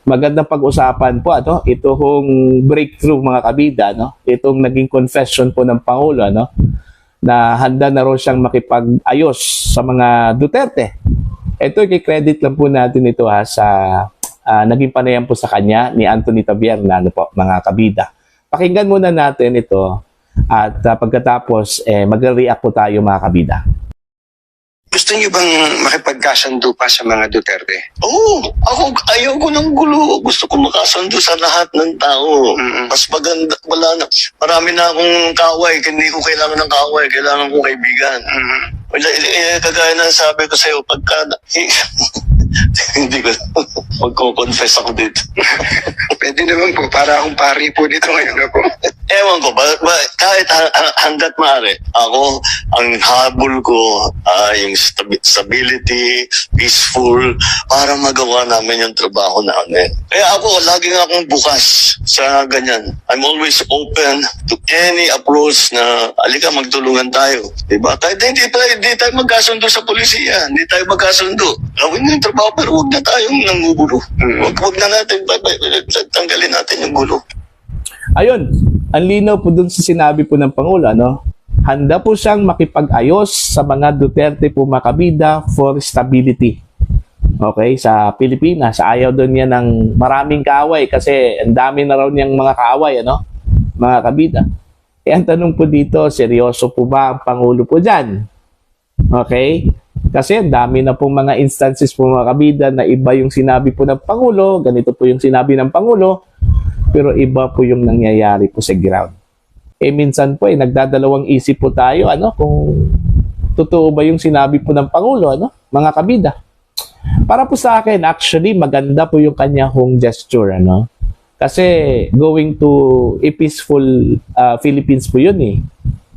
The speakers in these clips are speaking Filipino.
magandang pag-usapan po itong breakthrough mga kabida, itong naging confession po ng Pangulo, na handa na raw siyang makipag-ayos sa mga Duterte. Ito, i-credit lang po natin ito sa naging panayam po sa kanya ni Anthony Tabierna, po, mga kabida. Pakinggan muna natin ito at pagkatapos magre-react po tayo mga kabida. Gusto niyo bang makipagkasundo pa sa mga Duterte? Oo, ayaw ko ng gulo. Gusto ko makasundo sa lahat ng tao. Mas maganda, marami na akong kaaway. Hindi ko kailangan ng kaaway, kailangan ko kaibigan. Kagaya na sabi ko sa'yo, pagka hindi ko magko-confess ako dito. Pwede naman po, para akong pari po dito ngayon ako. Ewan ko, kahit hanggat maaari, ako, ang habol ko, yung stability, peaceful, para magawa namin yung trabaho namin. Kaya ako, laging akong bukas sa ganyan. I'm always open to any approach na, alika, magtulungan tayo. Diba? Kahit hindi tayo magkasundo sa polisiya, hindi tayo magkasundo. Gawin yung trabaho, pero huwag na tayong nangugulo. Huwag na natin, tanggalin natin yung gulo. Ayun, ang linaw po dun sa sinabi po ng Pangulo, handa po siyang makipag-ayos sa mga Duterte po mga kabida for stability. Okay, sa Pilipinas, ayaw doon niya ng maraming kaaway kasi ang dami na raw niyang mga kaaway, mga kabida. Ang tanong po dito, seryoso po ba ang Pangulo po dyan? Okay? Kasi ang dami na pong mga instances po mga kabida na iba yung sinabi po ng Pangulo, ganito po yung sinabi ng Pangulo, pero iba po yung nangyayari po sa ground. Minsan po nagdadalawang isip po tayo, kung totoo ba yung sinabi po ng Pangulo, mga kabida. Para po sa akin, actually, maganda po yung kanya home gesture, Kasi going to a peaceful Philippines po yun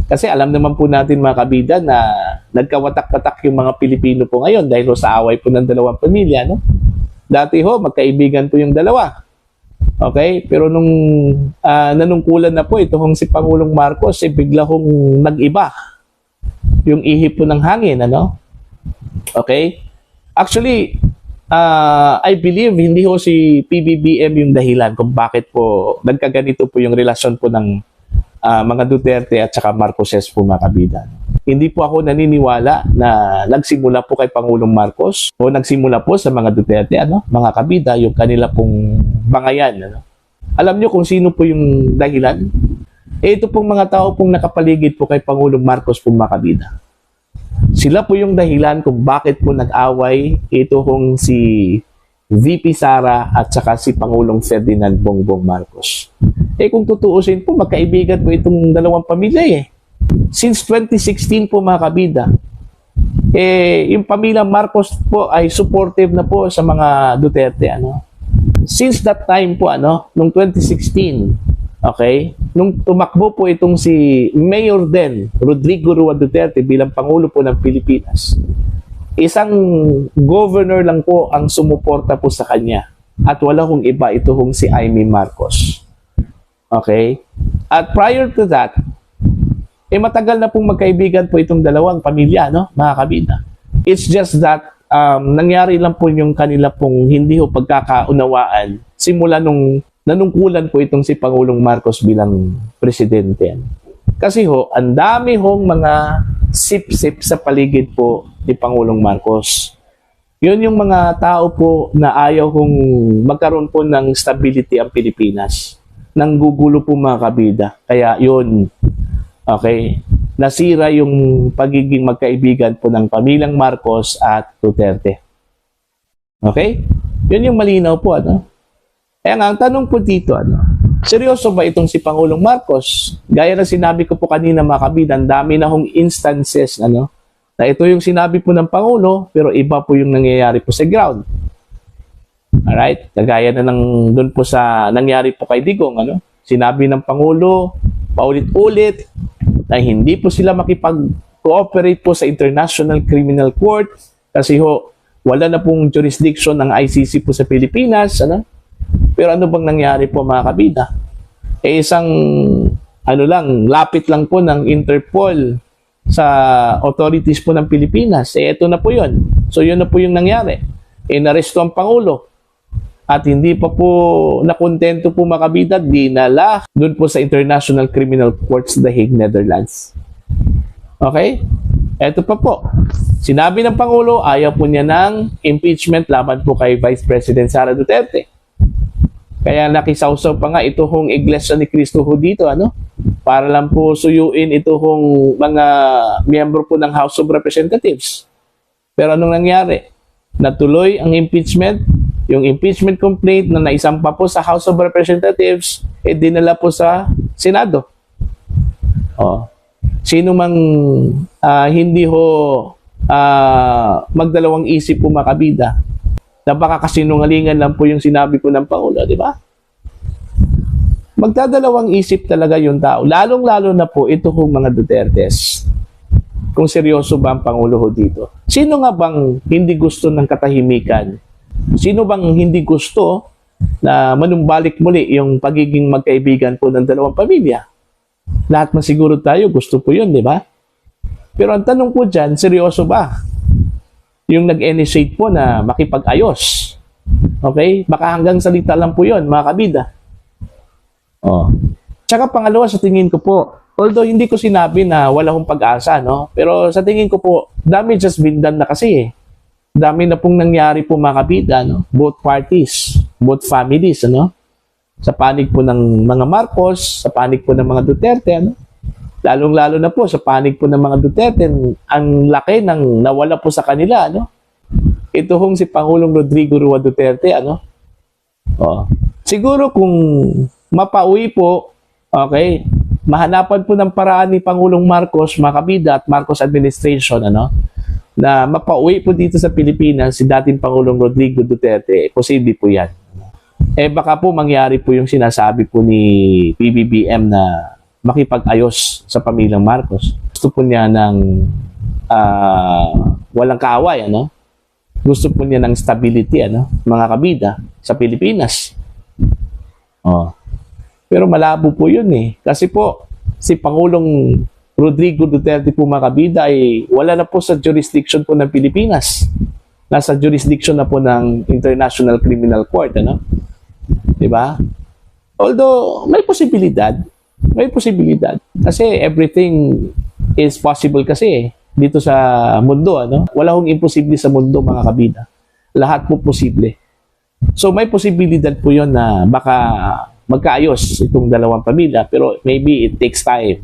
Kasi alam naman po natin mga kabida na nagkawatak-watak yung mga Pilipino po ngayon dahil sa away po ng dalawang pamilya, Dati magkaibigan po yung dalawa. Okay? Pero nung nanungkulan na po ito si Pangulong Marcos, bigla nag-iba yung ihip po ng hangin, Okay? Actually, I believe hindi si PBBM yung dahilan kung bakit po nagkaganito po yung relasyon po ng mga Duterte at saka Marcoses po mga kabida. Hindi po ako naniniwala na nagsimula po kay Pangulong Marcos o nagsimula po sa mga Duterte, mga kabida, yung kanila pong bangayan. Alam nyo kung sino po yung dahilan? Ito pong mga tao pong nakapaligid po kay Pangulong Marcos po mga kabida. Sila po yung dahilan kung bakit po nag-away si VP Sara at saka si Pangulong Ferdinand Bongbong Marcos. Kung tutuusin po, magkaibigan po itong dalawang pamilya Since 2016 po mga kabida, yung pamilya Marcos po ay supportive na po sa mga Duterte. Since that time po, nung 2016, okay, nung tumakbo po itong si Mayor Rodrigo Roa Duterte bilang Pangulo po ng Pilipinas, isang governor lang po ang sumuporta po sa kanya at wala hong iba, ito si Amy Marcos. Okay? At prior to that, matagal na pong magkaibigan po itong dalawang pamilya, mga kabida. It's just that nangyari lang po yung kanila pong hindi pagkakaunawaan simula nung nanungkulan po itong si Pangulong Marcos bilang presidente. Kasi ang dami mga sip-sip sa paligid po ni Pangulong Marcos. Yun yung mga tao po na ayaw magkaroon po ng stability ang Pilipinas. Nanggugulo po mga kabida. Kaya yun, okay, nasira yung pagiging magkaibigan po ng pamilyang Marcos at Duterte. Okay? Yun yung malinaw po, Kaya nga, ang tanong po dito, seryoso ba itong si Pangulong Marcos? Gaya na sinabi ko po kanina mga kabida, ang dami na instances, na ito yung sinabi po ng Pangulo, pero iba po yung nangyayari po sa ground. Alright? Kagaya na doon po sa nangyari po kay Digong, Sinabi ng Pangulo, paulit-ulit, na hindi po sila makipag-cooperate po sa International Criminal Court kasi wala na pong jurisdiction ng ICC po sa Pilipinas. Pero ano bang nangyari po mga kabida? Isang lapit lang po ng Interpol sa authorities po ng Pilipinas. Ito na po yun. So yun na po yung nangyari. Inaresto ang Pangulo. at hindi pa po nakontento po mga kabida, dinala doon po sa International Criminal Court sa The Hague, Netherlands. Okay? Eto pa po. Sinabi ng Pangulo, ayaw po niya ng impeachment laban po kay Vice President Sara Duterte. Kaya nakisawsaw pa nga ito hong Iglesia ni Cristo ho dito, ano? Para lang po suyuin ito hong mga miyembro po ng House of Representatives. Pero anong nangyari? Natuloy ang impeachment. Yung impeachment complaint na naisampa po sa House of Representatives, dinala po sa Senado. Oh. Sino mang hindi ho magdalawang isip po makabida, na baka kasinungalingan lang po yung sinabi po ng Pangulo, di ba? Magdadalawang isip talaga yung tao. Lalong-lalo na po ito hong mga Dutertes. Kung seryoso ba ang Pangulo ho dito? Sino nga bang hindi gusto ng katahimikan? Sino bang hindi gusto na manumbalik muli yung pagiging magkaibigan po ng dalawang pamilya? Lahat man siguro tayo, gusto po yun, di ba? Pero ang tanong po dyan, seryoso ba yung nag-initiate po na makipag-ayos? Okay? Baka hanggang salita lang po yun, mga kabida. Oh. Tsaka pangalawa, sa tingin ko po, although hindi ko sinabi na wala akong pag-asa, no? Pero sa tingin ko po, damage has been done na kasi eh. Dami na pong nangyari po mga kabida, no? Both parties, both families, ano? Sa panig po ng mga Marcos, sa panig po ng mga Duterte, ano? Lalong-lalo na po sa panig po ng mga Duterte, ang laki ng nawala po sa kanila, ano? Ito hong si Pangulong Rodrigo Roa Duterte, ano? Oh. Siguro kung mapauwi po, okay, mahanapan po ng paraan ni Pangulong Marcos, mga kabida at Marcos administration, ano? Na mapauwi po dito sa Pilipinas si dating Pangulong Rodrigo Duterte, posible po yan. Baka po mangyari po yung sinasabi po ni PBBM na makipag-ayos sa pamilyang Marcos. Gusto po niya ng walang kaaway, ano? Gusto po niya ng stability, ano? Mga kabida sa Pilipinas. Oh. Pero malabo po yun eh. Kasi po, si Pangulong Rodrigo Duterte po mga kabida ay wala na po sa jurisdiction po ng Pilipinas. Nasa jurisdiction na po ng International Criminal Court, ano? Diba? Although, may posibilidad. May posibilidad. Kasi everything is possible kasi dito sa mundo, ano? Wala hong imposible sa mundo, mga kabida. Lahat po posible. So, may posibilidad po yun na baka magkaayos itong dalawang pamilya, pero maybe it takes time.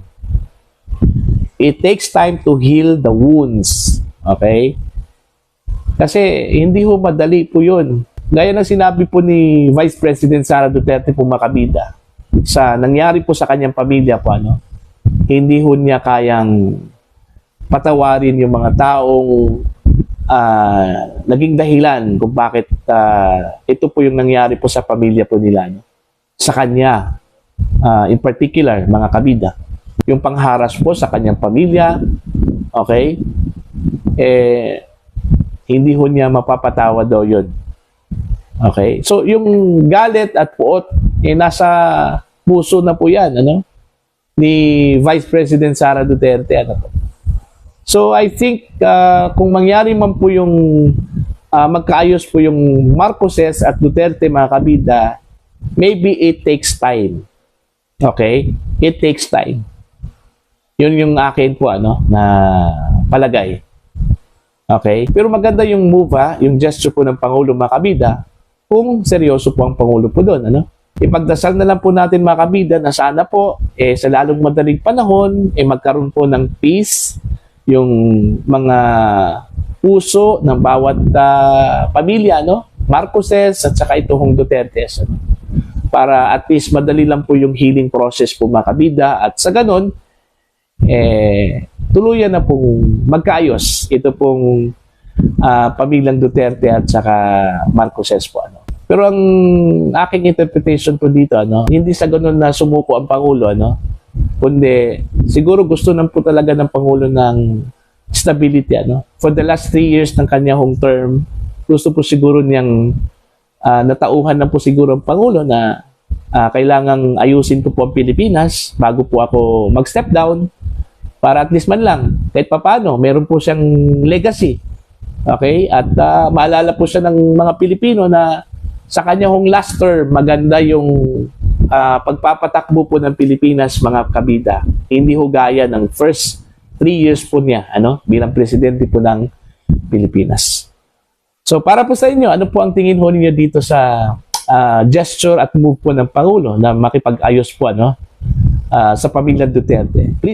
It takes time to heal the wounds. Okay? Kasi hindi ho madali po yun. Gaya ng sinabi po ni Vice President Sara Duterte po mga kabida, sa nangyari po sa kanyang pamilya po, ano, hindi ho niya kayang patawarin yung mga taong naging dahilan kung bakit ito po yung nangyari po sa pamilya po nila, no? Sa kanya, in particular, mga kabida, yung pangharas po sa kanyang pamilya, okay, hindi ho niya mapapatawa daw yun. Okay? So, yung galit at puot, nasa puso na po yan, ano? Ni Vice President Sara Duterte, ano po. So, I think, kung mangyari man po yung magkaayos po yung Marcoses at Duterte, mga kabida, maybe it takes time. Okay? It takes time. Yun yung akin po, ano, na palagay. Okay? Pero maganda yung move, yung gesture po ng Pangulo, mga kabida, kung seryoso po ang Pangulo po doon, ano? Ipagdasal na lang po natin, mga kabida, na sana po, sa lalong madaling panahon, magkaroon po ng peace, yung mga puso ng bawat pamilya, no? Marcoses at saka ito hong Duterte, ano? Para at least madali lang po yung healing process po, mga kabida, at sa ganon, tuluyan na pong magkaayos ito pong pamilyang Duterte at saka Marcoses po, ano. Pero ang aking interpretation po dito, ano, hindi sa ganun na sumuko ang Pangulo, ano, kundi siguro gusto po talaga ng Pangulo ng stability, ano. For the last 3 years ng kanya home term, gusto po siguro niyang natauhan na po siguro ang Pangulo na kailangang ayusin ko po ang Pilipinas bago po ako mag-step down para at least man lang, kahit papano, meron po siyang legacy. Okay? At maalala po siya ng mga Pilipino na sa kanya hong last term, maganda yung pagpapatakbo po ng Pilipinas, mga kabida. Hindi ho gaya ng first 3 years po niya, bilang presidente po ng Pilipinas. So para po sa inyo, ano po ang tingin ho ninyo dito sa gesture at move po ng Pangulo na makipag-ayos po sa pamilya Duterte? Please